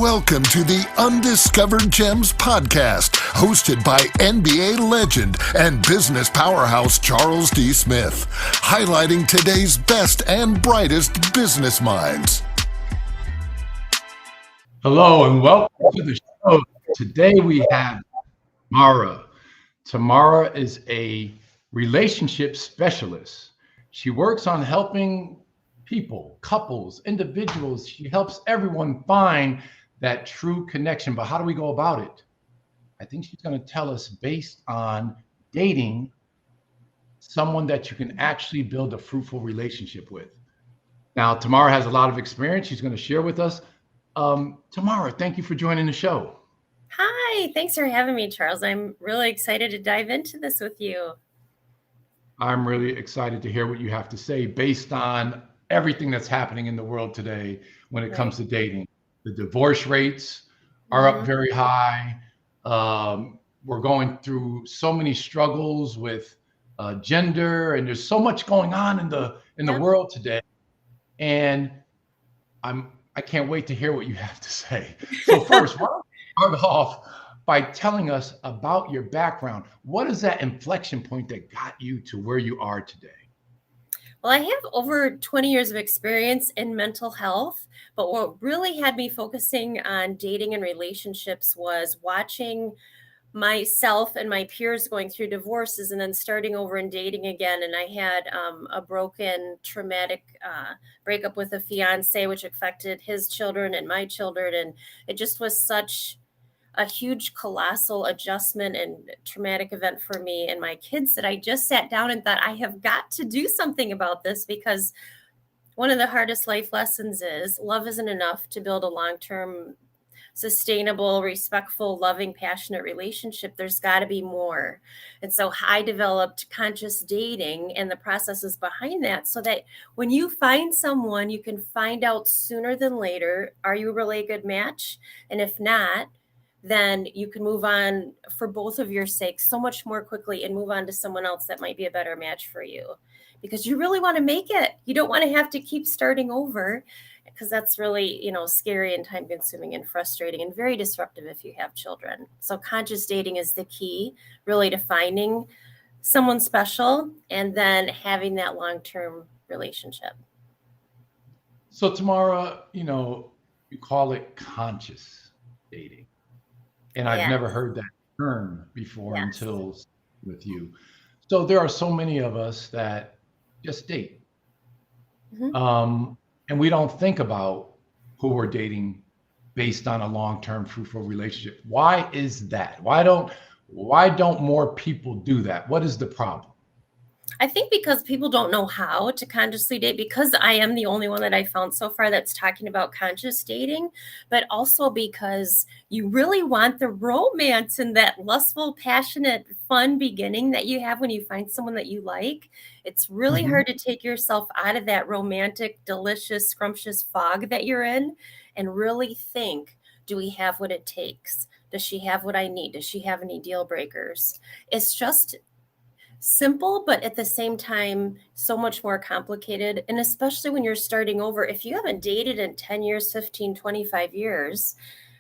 Welcome to the Undiscovered Gems podcast, hosted by NBA legend and business powerhouse Charles D. Smith, highlighting today's best and brightest business minds. Hello and welcome to the show. Today we have Tamara. Tamara is a relationship specialist. She works on helping people, couples, individuals. She helps everyone find that true connection. But how do we go about it? I think she's going to tell us based on dating someone that you can actually build a fruitful relationship with. Now, Tamara has a lot of experience. She's going to share with us. Tamara, thank you for joining the show. Hi, thanks for having me, Charles. I'm really excited to dive into this with you. I'm really excited to hear what you have to say based on everything that's happening in the world today when it comes to dating. The divorce rates are up very high. We're going through so many struggles with gender, and there's so much going on in the world today. And I can't wait to hear what you have to say. So first, why don't we start off by telling us about your background. What is that inflection point that got you to where you are today? Well, I have over 20 years of experience in mental health, but what really had me focusing on dating and relationships was watching myself and my peers going through divorces and then starting over and dating again. And I had a broken, traumatic breakup with a fiance, which affected his children and my children. And it just was such a huge, colossal adjustment and traumatic event for me and my kids that I just sat down and thought, I have got to do something about this, because one of the hardest life lessons is love isn't enough to build a long-term, sustainable, respectful, loving, passionate relationship. There's got to be more. And so I developed conscious dating and the processes behind that, so that when you find someone, you can find out sooner than later, are you really a good match? And if not, then you can move on for both of your sakes so much more quickly and move on to someone else that might be a better match for you, because you really want to make it. You don't want to have to keep starting over, because that's really, scary and time consuming and frustrating and very disruptive if you have children. So conscious dating is the key really to finding someone special and then having that long-term relationship. So Tamara, you call it conscious dating. And I've never heard that term before until with you. So there are so many of us that just date. And we don't think about who we're dating based on a long-term fruitful relationship. Why is that? Why don't more people do that? What is the problem? I think because people don't know how to consciously date, because I am the only one that I found so far that's talking about conscious dating, but also because you really want the romance and that lustful, passionate, fun beginning that you have when you find someone that you like. It's really hard to take yourself out of that romantic, delicious, scrumptious fog that you're in and really think, do we have what it takes? Does she have what I need? Does she have any deal breakers? It's just simple, but at the same time, so much more complicated. And especially when you're starting over, if you haven't dated in 10 years, 15, 25 years,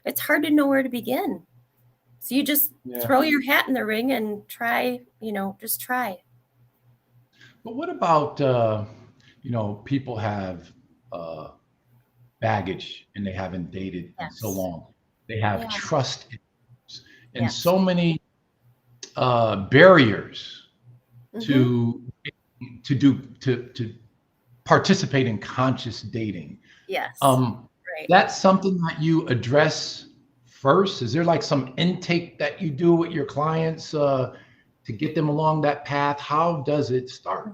it's hard to know where to begin. So you just throw your hat in the ring and try, just try. But what about, people have baggage and they haven't dated in so long. They have trust issues and so many barriers to participate in conscious dating. Yes. Right. That's something that you address first. Is there like some intake that you do with your clients to get them along that path? How does it start?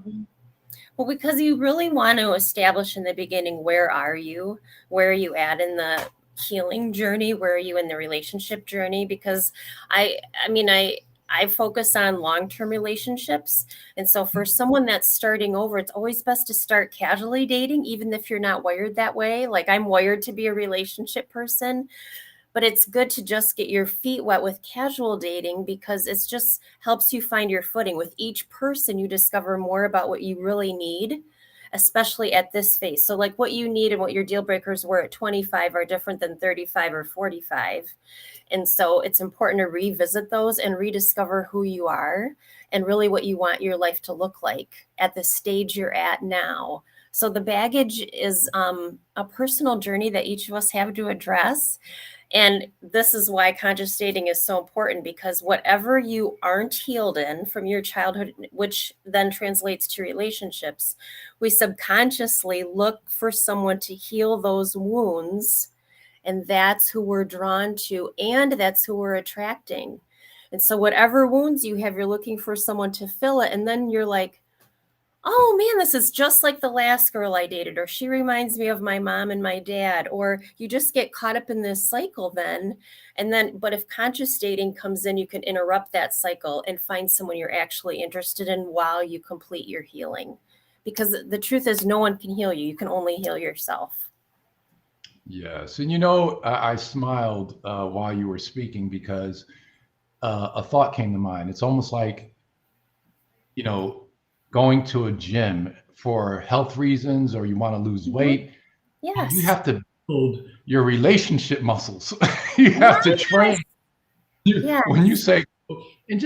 Well, because you really want to establish in the beginning, where are you? Where are you at in the healing journey? Where are you in the relationship journey? Because I focus on long-term relationships. And so for someone that's starting over, it's always best to start casually dating, even if you're not wired that way. Like, I'm wired to be a relationship person, but it's good to just get your feet wet with casual dating, because it just helps you find your footing. With each person, you discover more about what you really need. especially at this phase. So like what you need and what your deal breakers were at 25 are different than 35 or 45. And so it's important to revisit those and rediscover who you are and really what you want your life to look like at the stage you're at now. So the baggage is a personal journey that each of us have to address. And this is why conscious dating is so important, because whatever you aren't healed in from your childhood, which then translates to relationships, we subconsciously look for someone to heal those wounds. And that's who we're drawn to, and that's who we're attracting. And so whatever wounds you have, you're looking for someone to fill it. And then you're like, oh man, this is just like the last girl I dated, or she reminds me of my mom and my dad, or you just get caught up in this cycle then. But if conscious dating comes in, you can interrupt that cycle and find someone you're actually interested in while you complete your healing. Because the truth is, no one can heal you. You can only heal yourself. Yes. And I smiled while you were speaking because a thought came to mind. It's almost like, going to a gym for health reasons, or you want to lose weight. Yes. You have to build your relationship muscles. You have to train. When you say, and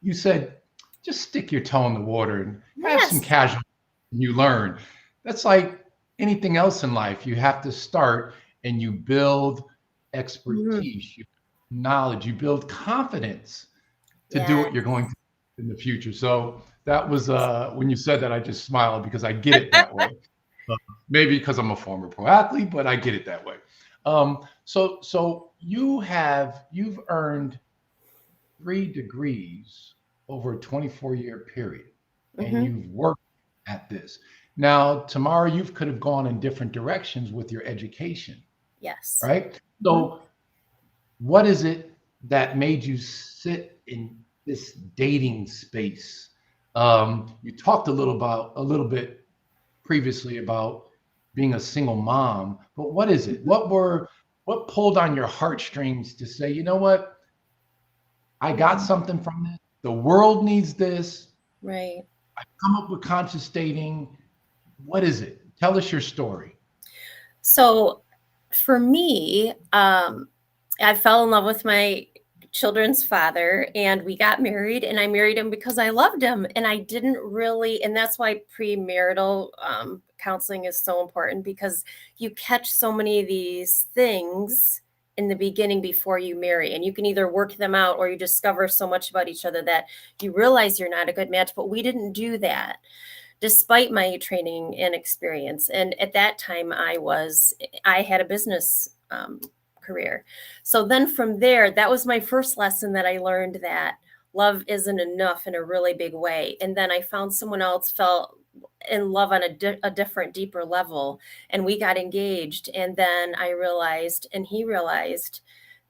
you said, just stick your toe in the water and have some casual, and you learn. That's like anything else in life. You have to start and you build expertise, you build knowledge, you build confidence to do what you're going to do in the future. So that was when you said that, I just smiled because I get it that way. Maybe because I'm a former pro athlete, but I get it that way. So you've earned 3 degrees over a 24-year period, and you've worked at this. Now, Tamara, you could have gone in different directions with your education. Yes. Right? So what is it that made you sit in this dating space? You talked a little bit previously about being a single mom, but what is it? What pulled on your heartstrings to say, you know what? I got something from this. The world needs this. Right. I come up with conscious dating. What is it? Tell us your story. So for me, I fell in love with my children's father, and we got married, and I married him because I loved him. And I didn't really, and that's why premarital counseling is so important, because you catch so many of these things in the beginning before you marry, and you can either work them out or you discover so much about each other that you realize you're not a good match. But we didn't do that, despite my training and experience. And at that time, I had a business career. So then from there, that was my first lesson, that I learned that love isn't enough in a really big way. And then I found someone else, fell in love on a different, deeper level, and we got engaged. And then I realized, and he realized,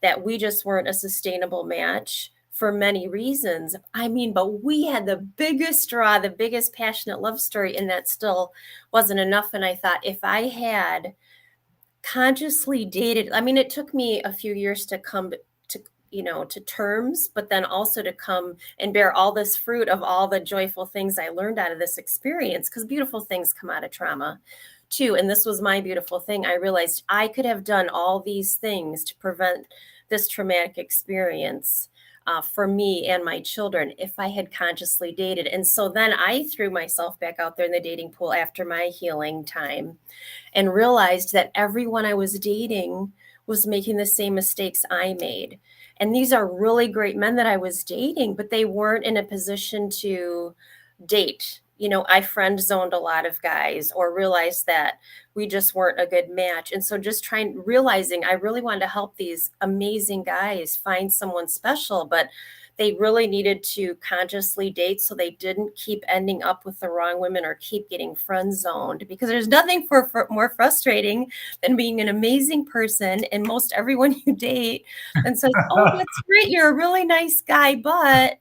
that we just weren't a sustainable match for many reasons. I mean, but we had the biggest draw, the biggest passionate love story, and that still wasn't enough. And I thought, if I had consciously dated, I mean, it took me a few years to come to terms, but then also to come and bear all this fruit of all the joyful things I learned out of this experience, because beautiful things come out of trauma too. And this was my beautiful thing. I realized I could have done all these things to prevent this traumatic experience for me and my children if I had consciously dated. And so then I threw myself back out there in the dating pool after my healing time, and realized that everyone I was dating was making the same mistakes I made. And these are really great men that I was dating, but they weren't in a position to date. I friend zoned a lot of guys, or realized that we just weren't a good match. And so just realizing I really wanted to help these amazing guys find someone special, but they really needed to consciously date so they didn't keep ending up with the wrong women or keep getting friend zoned, because there's nothing more frustrating than being an amazing person and most everyone you date and says, oh, that's great, you're a really nice guy, but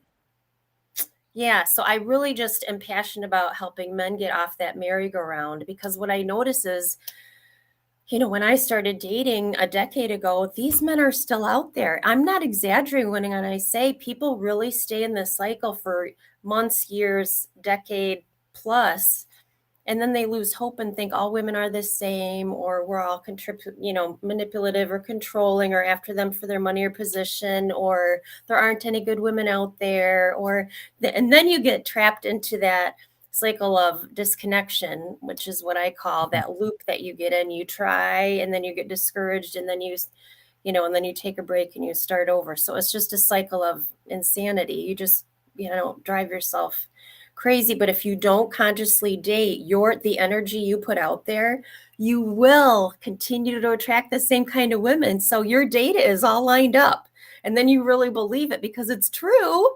yeah. So I really just am passionate about helping men get off that merry-go-round, because what I notice is, when I started dating a decade ago, these men are still out there. I'm not exaggerating when I say people really stay in this cycle for months, years, decade plus, And then they lose hope and think all women are the same, or we're all manipulative or controlling or after them for their money or position, or there aren't any good women out there, and then you get trapped into that cycle of disconnection, which is what I call that loop that you get in. You try and then you get discouraged, and then and then you take a break and you start over. So it's just a cycle of insanity. You just, drive yourself crazy. But if you don't consciously date, the energy you put out there, you will continue to attract the same kind of women. So your data is all lined up, and then you really believe it because it's true.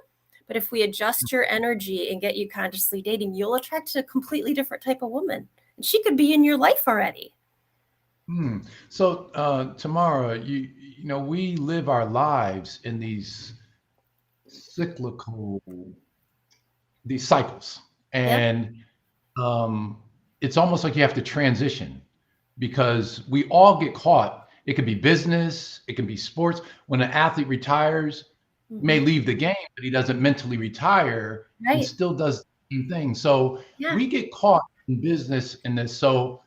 But if we adjust your energy and get you consciously dating, you'll attract a completely different type of woman, and she could be in your life already. So, Tamara, we live our lives in these cycles, and it's almost like you have to transition because we all get caught. It could be business, it can be sports. When an athlete retires, may leave the game, but he doesn't mentally retire and still does the same thing. So we get caught in business in this. So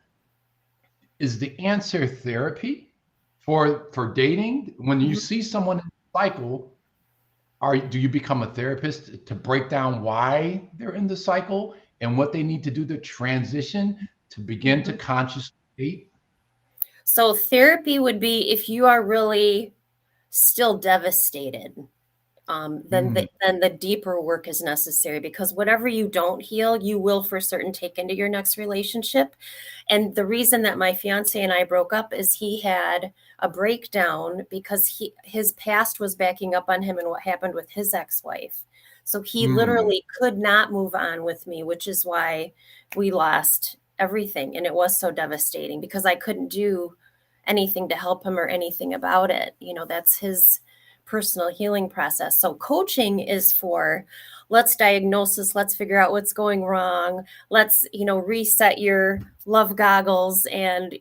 is the answer therapy for dating? When you see someone in the cycle, do you become a therapist to break down why they're in the cycle and what they need to do to transition to begin to consciously date? So therapy would be if you are really still devastated. Then the deeper work is necessary, because whatever you don't heal, you will for certain take into your next relationship. And the reason that my fiance and I broke up is he had a breakdown because his past was backing up on him and what happened with his ex-wife. So he literally could not move on with me, which is why we lost everything. And it was so devastating because I couldn't do anything to help him or anything about it. That's his personal healing process. So coaching is for, let's diagnose this, let's figure out what's going wrong. Let's, reset your love goggles and,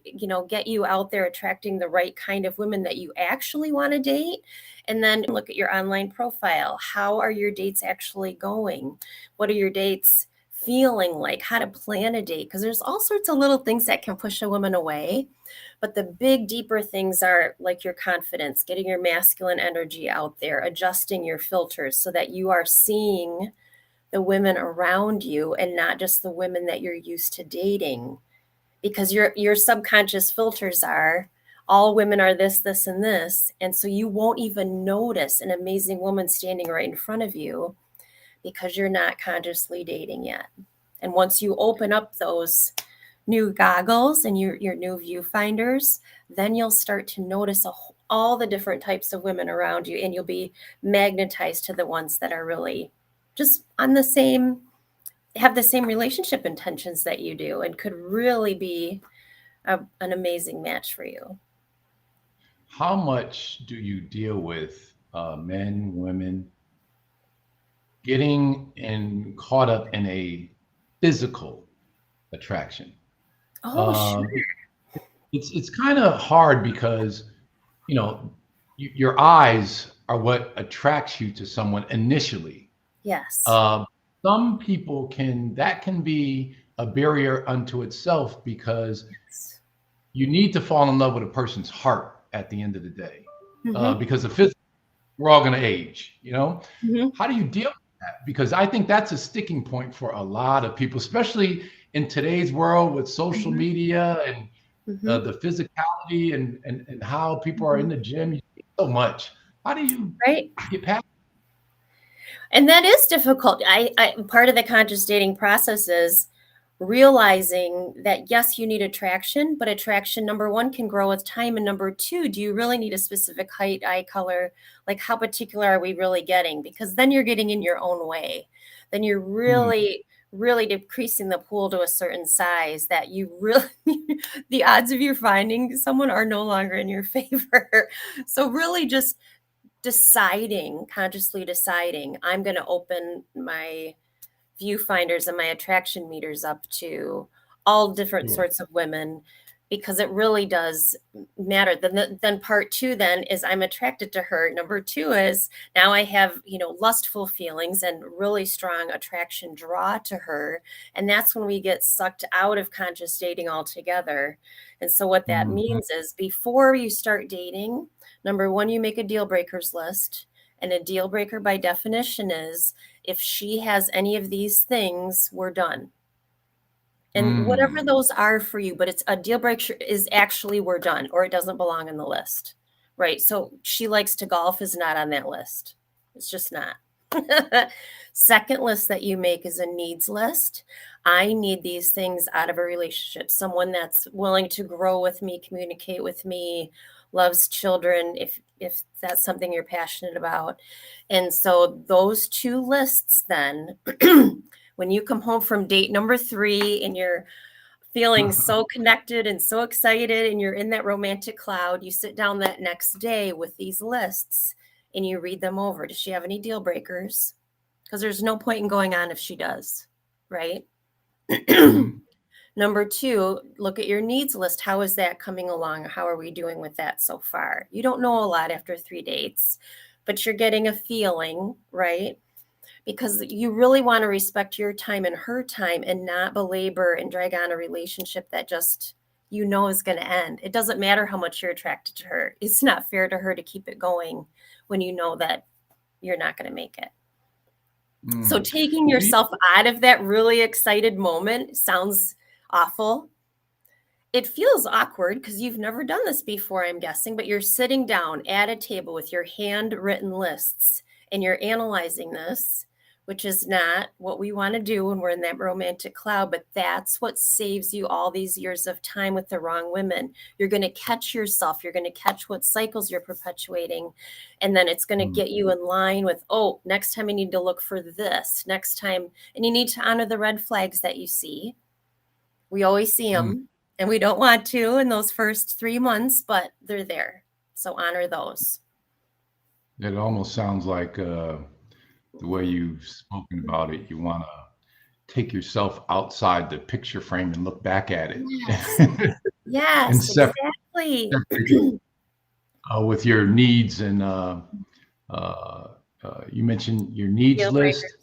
get you out there attracting the right kind of women that you actually want to date. And then look at your online profile. How are your dates actually going? What are your dates feeling like? How to plan a date? Because there's all sorts of little things that can push a woman away. But the big, deeper things are like your confidence, getting your masculine energy out there, adjusting your filters so that you are seeing the women around you and not just the women that you're used to dating. Because your subconscious filters are, all women are this, this, and this. And so you won't even notice an amazing woman standing right in front of you because you're not consciously dating yet. And once you open up those new goggles and your new viewfinders, then you'll start to notice all the different types of women around you, and you'll be magnetized to the ones that are really just have the same relationship intentions that you do and could really be an amazing match for you. How much do you deal with men, women getting caught up in a physical attraction? Sure. It's kind of hard because, your eyes are what attracts you to someone initially. Yes. Some people that can be a barrier unto itself because you need to fall in love with a person's heart at the end of the day. Because the physical, we're all going to age, How do you deal with that? Because I think that's a sticking point for a lot of people, especially in today's world with social media and the physicality and how people are in the gym. You see so much. How do you get past? And that is difficult. I part of the conscious dating process is realizing that, yes, you need attraction, but attraction, number one, can grow with time. And number two, do you really need a specific height, eye color? Like, how particular are we really getting? Because then you're getting in your own way. Then you're really decreasing the pool to a certain size that you really, the odds of you finding someone are no longer in your favor. So really just consciously deciding, I'm going to open my viewfinders and my attraction meters up to all different sorts of women, because it really does matter. Then part 2 then is I'm attracted to her. Number 2 is now I have, lustful feelings and really strong attraction draw to her. And that's when we get sucked out of conscious dating altogether. And so what that means is before you start dating, number 1, you make a deal breakers list. And a deal breaker by definition is if she has any of these things, we're done. And whatever those are for you, but it's a deal breaker is actually we're done, or it doesn't belong in the list, right? So she likes to golf is not on that list. It's just not. Second list that you make is a needs list. I need these things out of a relationship. Someone that's willing to grow with me, communicate with me, loves children, if that's something you're passionate about. And so those 2 lists then, when you come home from date number 3 and you're feeling so connected and so excited and you're in that romantic cloud, you sit down that next day with these lists and you read them over. Does she have any deal breakers? Because there's no point in going on if she does, right? Number 2, look at your needs list. How is that coming along? How are we doing with that so far? You don't know a lot after 3 dates, but you're getting a feeling, right? Because you really want to respect your time and her time and not belabor and drag on a relationship that just, is going to end. It doesn't matter how much you're attracted to her. It's not fair to her to keep it going when you know that you're not going to make it. So taking yourself out of that really excited moment sounds awful. It feels awkward because you've never done this before, I'm guessing, but you're sitting down at a table with your handwritten lists and you're analyzing this, which is not what we want to do when we're in that romantic cloud, but that's what saves you all these years of time with the wrong women. You're going to catch yourself. You're going to catch what cycles you're perpetuating. And then it's going to get you in line with, next time I need to look for this next time. And you need to honor the red flags that you see. We always see them and we don't want to in those first 3 months, but they're there. So honor those. It almost sounds like the way you've spoken about it, you want to take yourself outside the picture frame and look back at it. Yes, exactly. With your needs and you mentioned your needs Deal list, breakers.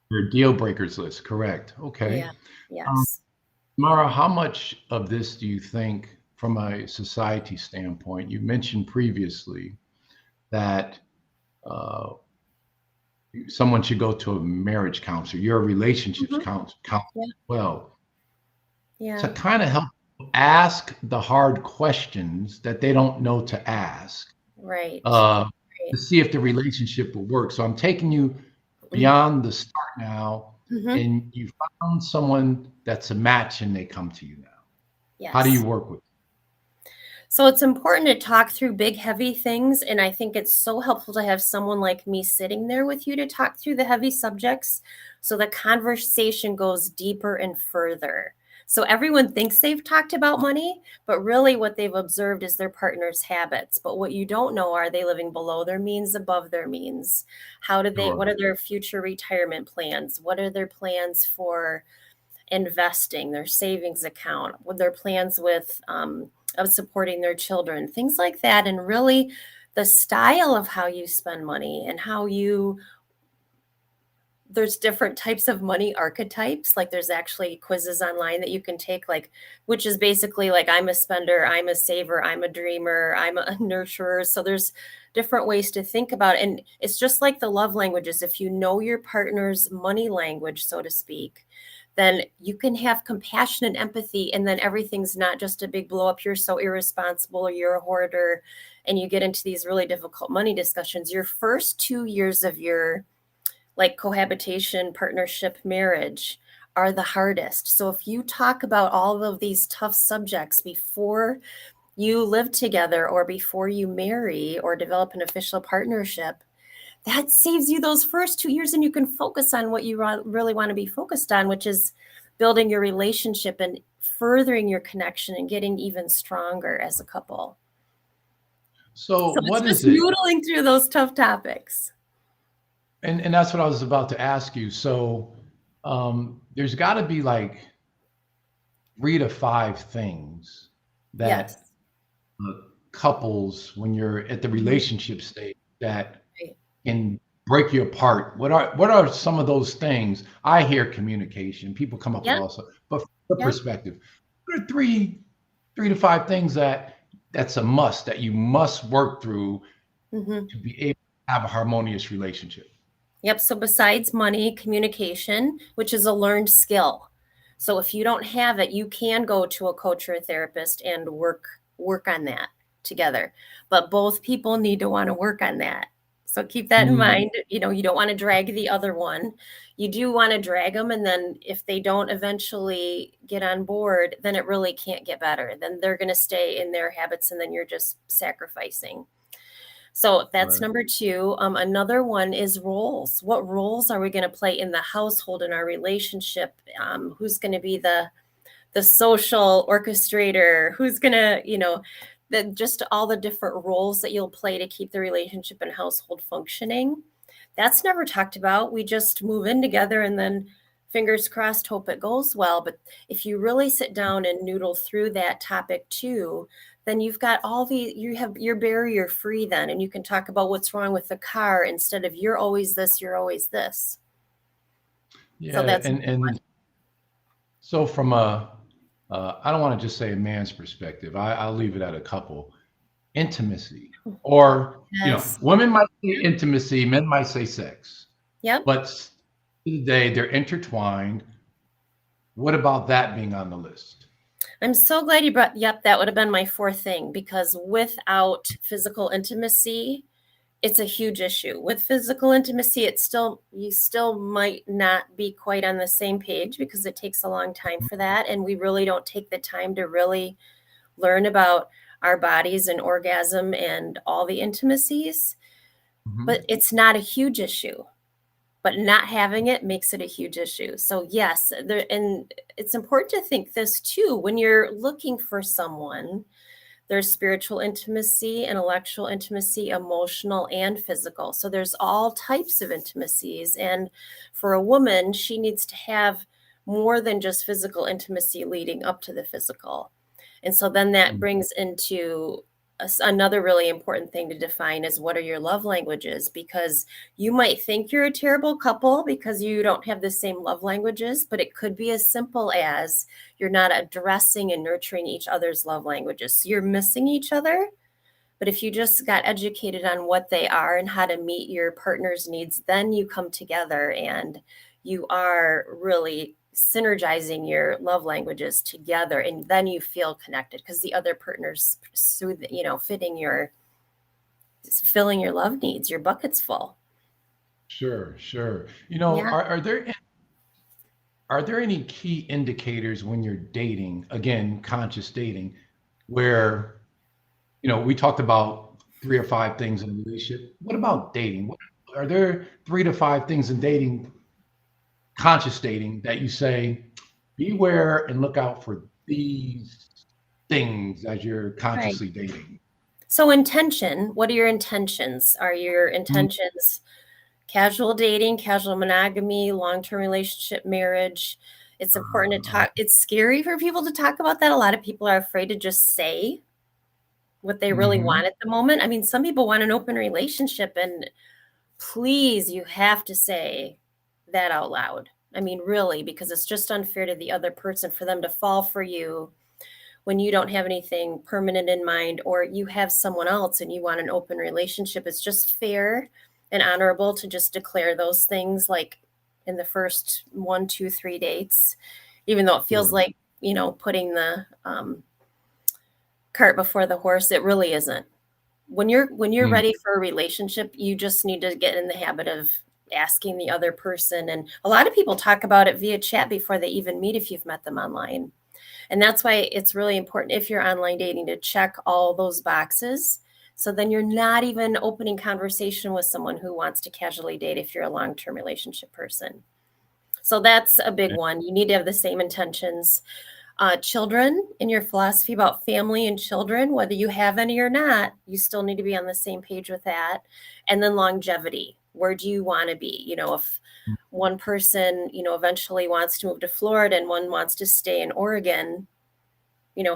your deal breakers list, correct? Okay. Yeah. Yes. Mara, how much of this do you think, from a society standpoint, you mentioned previously that someone should go to a marriage counselor, you're a relationships counselor as well, to kind of help ask the hard questions that they don't know to ask, right? To see if the relationship will work. So I'm taking you beyond the start now, and you found someone that's a match and they come to you now. Yes. How do you work with them? So it's important to talk through big, heavy things. And I think it's so helpful to have someone like me sitting there with you to talk through the heavy subjects so the conversation goes deeper and further. So everyone thinks they've talked about money, but really what they've observed is their partner's habits. But what you don't know, are they living below their means, above their means? What are their future retirement plans? What are their plans for investing, their savings account? What their plans with of supporting their children, things like that. And really the style of how you spend money and there's different types of money archetypes. Like there's actually quizzes online that you can take, which is basically like, I'm a spender, I'm a saver, I'm a dreamer, I'm a nurturer. So there's different ways to think about it. And it's just like the love languages. If you know your partner's money language, so to speak, then you can have compassion and empathy. And then everything's not just a big blow up. You're so irresponsible or you're a hoarder. And you get into these really difficult money discussions. Your first 2 years of your cohabitation, partnership, marriage are the hardest. So if you talk about all of these tough subjects before you live together or before you marry or develop an official partnership, that saves you those first 2 years and you can focus on what you really want to be focused on, which is building your relationship and furthering your connection and getting even stronger as a couple. So what it's is just it? noodling through those tough topics. And that's what I was about to ask you. So there's got to be 3 to 5 things that Yes. couples, when you're at the relationship stage, that Right. can break you apart? What are some of those things? I hear communication. People come up with Yep. also, but from your Yep. perspective, what are three to five things that's a must that you must work through Hmm. to be able to have a harmonious relationship? Yep. So besides money, communication, which is a learned skill. So if you don't have it, you can go to a coach or a therapist and work on that together. But both people need to want to work on that. So keep that in Mm, mind. You don't want to drag the other one. You do want to drag them, and then if they don't eventually get on board, then it really can't get better. Then they're going to stay in their habits, and then you're just sacrificing. So that's right. number two. Another one is roles. What roles are we going to play in the household, in our relationship? Who's going to be the social orchestrator? Who's going to, just all the different roles that you'll play to keep the relationship and household functioning. That's never talked about. We just move in together and then fingers crossed, hope it goes well. But if you really sit down and noodle through that topic too, then you have your barrier free then, and you can talk about what's wrong with the car instead of you're always this, you're always this. So Yeah, that's and so from a, I don't want to just say a man's perspective. I'll leave it at a couple. Intimacy, or yes. women might say intimacy, men might say sex, Yep. but today they're intertwined. What about that being on the list? I'm so glad you brought, yep, that would have been my fourth thing, because without physical intimacy, it's a huge issue. With physical intimacy, you still might not be quite on the same page because it takes a long time for that. And we really don't take the time to really learn about our bodies and orgasm and all the intimacies. But Mhm. it's not a huge issue. But not having it makes it a huge issue. So yes, and it's important to think this too when you're looking for someone. There's spiritual intimacy, intellectual intimacy, emotional, and physical. So there's all types of intimacies. And for a woman, she needs to have more than just physical intimacy leading up to the physical. And so then that Mm. brings into another really important thing to define is what are your love languages? Because you might think you're a terrible couple because you don't have the same love languages, but it could be as simple as you're not addressing and nurturing each other's love languages. So you're missing each other. But if you just got educated on what they are and how to meet your partner's needs, then you come together and you are really synergizing your love languages together. And then you feel connected because the other partner's filling your love needs, your bucket's full. Sure, sure. Yeah. Are there any key indicators when you're dating, again, conscious dating, where we talked about three or five things in a relationship. What about dating? Are there three to five things in dating, conscious dating, that you say, beware and look out for these things as you're Right. consciously dating? So intention, what are your intentions? Are your Mm, intentions casual dating, casual monogamy, long-term relationship, marriage? It's important to uh, talk. It's scary for people to talk about that. A lot of people are afraid to just say what they really mhm. want at the moment. I mean, some people want an open relationship, and please, you have to say that out loud. I mean, really, because it's just unfair to the other person for them to fall for you when you don't have anything permanent in mind, or you have someone else and you want an open relationship. It's just fair and honorable to just declare those things like in the first 1, 2, 3 dates, even though it feels Sure. like, putting the cart before the horse. It really isn't. When you're Mm, ready for a relationship, you just need to get in the habit of asking the other person. And a lot of people talk about it via chat before they even meet if you've met them online. And that's why it's really important if you're online dating to check all those boxes. So then you're not even opening conversation with someone who wants to casually date if you're a long-term relationship person. So that's a big okay. one. You need to have the same intentions. Children, in your philosophy about family and children, whether you have any or not, you still need to be on the same page with that. And then longevity. Where do you want to be? If one person, eventually wants to move to Florida and one wants to stay in Oregon,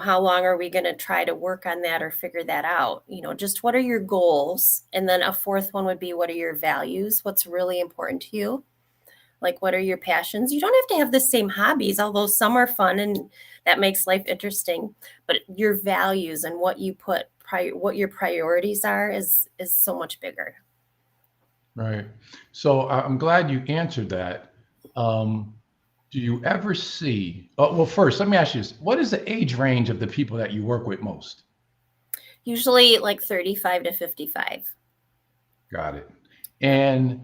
How long are we going to try to work on that or figure that out? Just what are your goals? And then a fourth one would be, what are your values? What's really important to you? Like, what are your passions? You don't have to have the same hobbies, although some are fun and that makes life interesting. But your values and what you put, what your priorities are is so much bigger. Right. So I'm glad you answered that. Do you ever see, well, first, let me ask you this. What is the age range of the people that you work with most? Usually like 35 to 55. Got it. And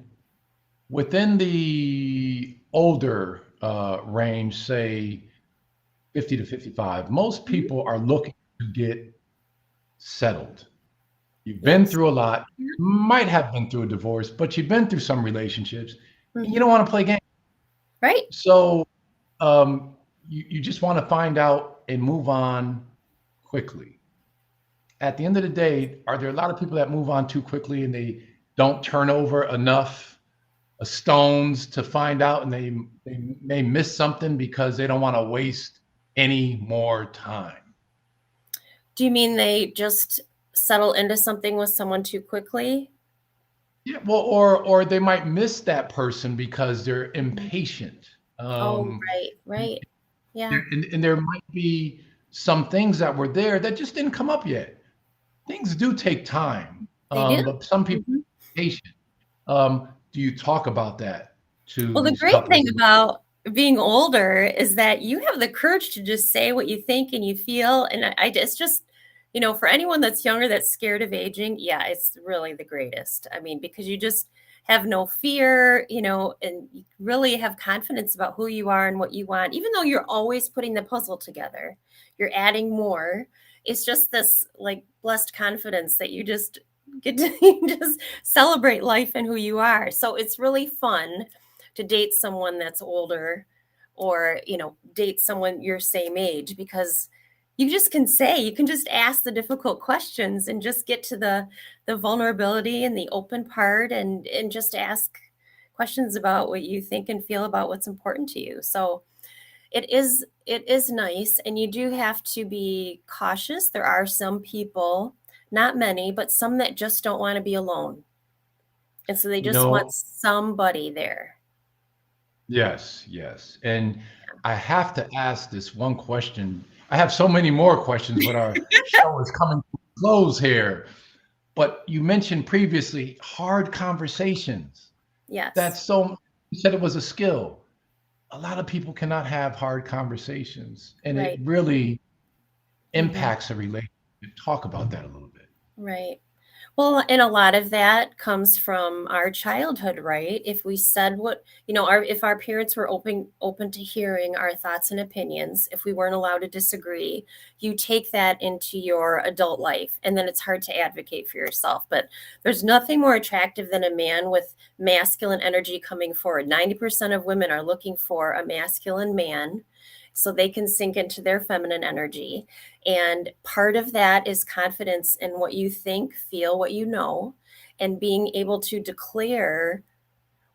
within the older range, say 50 to 55, most people are looking to get settled. You've been through a lot. You might have been through a divorce, but you've been through some relationships, and you don't want to play games. Right. So you just want to find out and move on quickly. At the end of the day, are there a lot of people that move on too quickly and they don't turn over enough stones to find out, and they may miss something because they don't want to waste any more time? Do you mean they just settle into something with someone too quickly? Yeah, well, or they might miss that person because they're impatient. Right. Yeah. And there might be some things that were there that just didn't come up yet. Things do take time, They do. but some people are patient. Do you talk about that to Well, the these great couples? thing about being older is that you have the courage to just say what you think and you feel. And it's just, for anyone that's younger, that's scared of aging, yeah, it's really the greatest. I mean, because you just have no fear, and you really have confidence about who you are and what you want, even though you're always putting the puzzle together, you're adding more. It's just this like blessed confidence that you just get to just celebrate life and who you are. So it's really fun to date someone that's older, or date someone your same age, because you can just ask the difficult questions and just get to the vulnerability and the open part, and just ask questions about what you think and feel about what's important to you. So it is nice, and you do have to be cautious. There are some people, not many, but some that just don't want to be alone. And so they just want somebody there. Yes. And I have to ask this one question. I have so many more questions, but our show is coming to a close here. But you mentioned previously hard conversations. Yes. You said it was a skill. A lot of people cannot have hard conversations, and it really impacts a relationship. Talk about that a little bit. Right. Well, and a lot of that comes from our childhood, right? If we said if our parents were open to hearing our thoughts and opinions, if we weren't allowed to disagree, you take that into your adult life, and then it's hard to advocate for yourself. But there's nothing more attractive than a man with masculine energy coming forward. 90% of women are looking for a masculine man so they can sink into their feminine energy. And part of that is confidence in what you think, feel, what you know, and being able to declare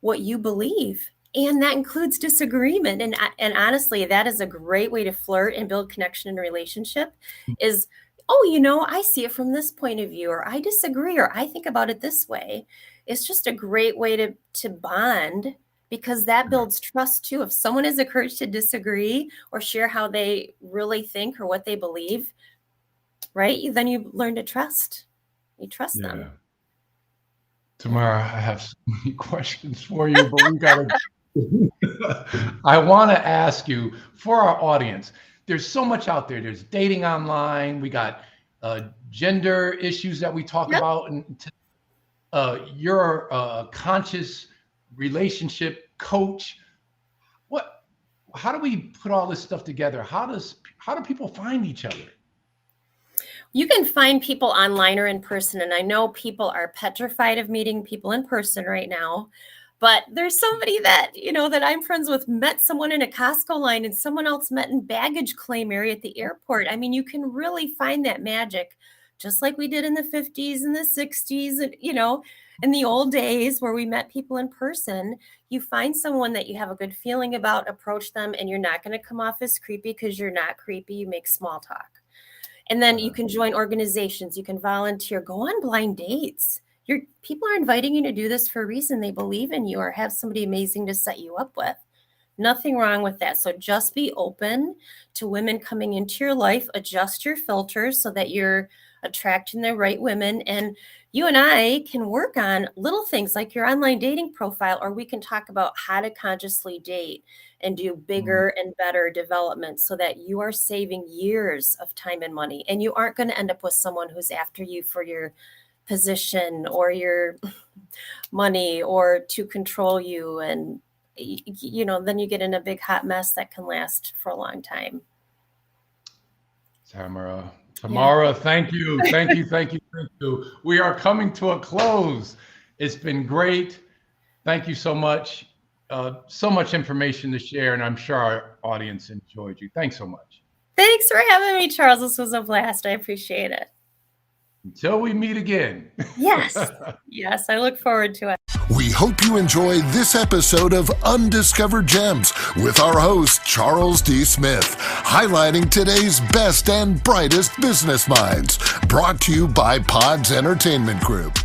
what you believe. And that includes disagreement. And honestly, that is a great way to flirt and build connection in a relationship is, I see it from this point of view, or I disagree, or I think about it this way. It's just a great way to bond, because that builds trust too. If someone has the courage to disagree or share how they really think or what they believe, right? Then you learn to trust. You trust them. Tamara, I have so many questions for you, but we got to. I want to ask you, for our audience, there's so much out there. There's dating online. We got gender issues that we talk about. And you're a conscious relationship coach. How do we put all this stuff together? How do people find each other? You can find people online or in person. And I know people are petrified of meeting people in person right now, but there's somebody that, that I'm friends with, met someone in a Costco line, and someone else met in baggage claim area at the airport. I mean, you can really find that magic just like we did in the 50s and the 60s, and, in the old days where we met people in person. You find someone that you have a good feeling about, approach them, and you're not going to come off as creepy because you're not creepy. You make small talk. And then you can join organizations, you can volunteer, go on blind dates. People are inviting you to do this for a reason. They believe in you or have somebody amazing to set you up with. Nothing wrong with that. So just be open to women coming into your life, adjust your filters so that you're attracting the right women. And you and I can work on little things like your online dating profile, or we can talk about how to consciously date and do bigger and better development so that you are saving years of time and money. And you aren't going to end up with someone who's after you for your position or your money or to control you. And then you get in a big hot mess that can last for a long time. Tamara, thank you. We are coming to a close. It's been great. Thank you so much. So much information to share, and I'm sure our audience enjoyed you. Thanks so much. Thanks for having me, Charles. This was a blast. I appreciate it. Until we meet again. Yes. Yes, I look forward to it. We hope you enjoyed this episode of Undiscovered Gems with our host, Charles D. Smith, highlighting today's best and brightest business minds. Brought to you by Pods Entertainment Group.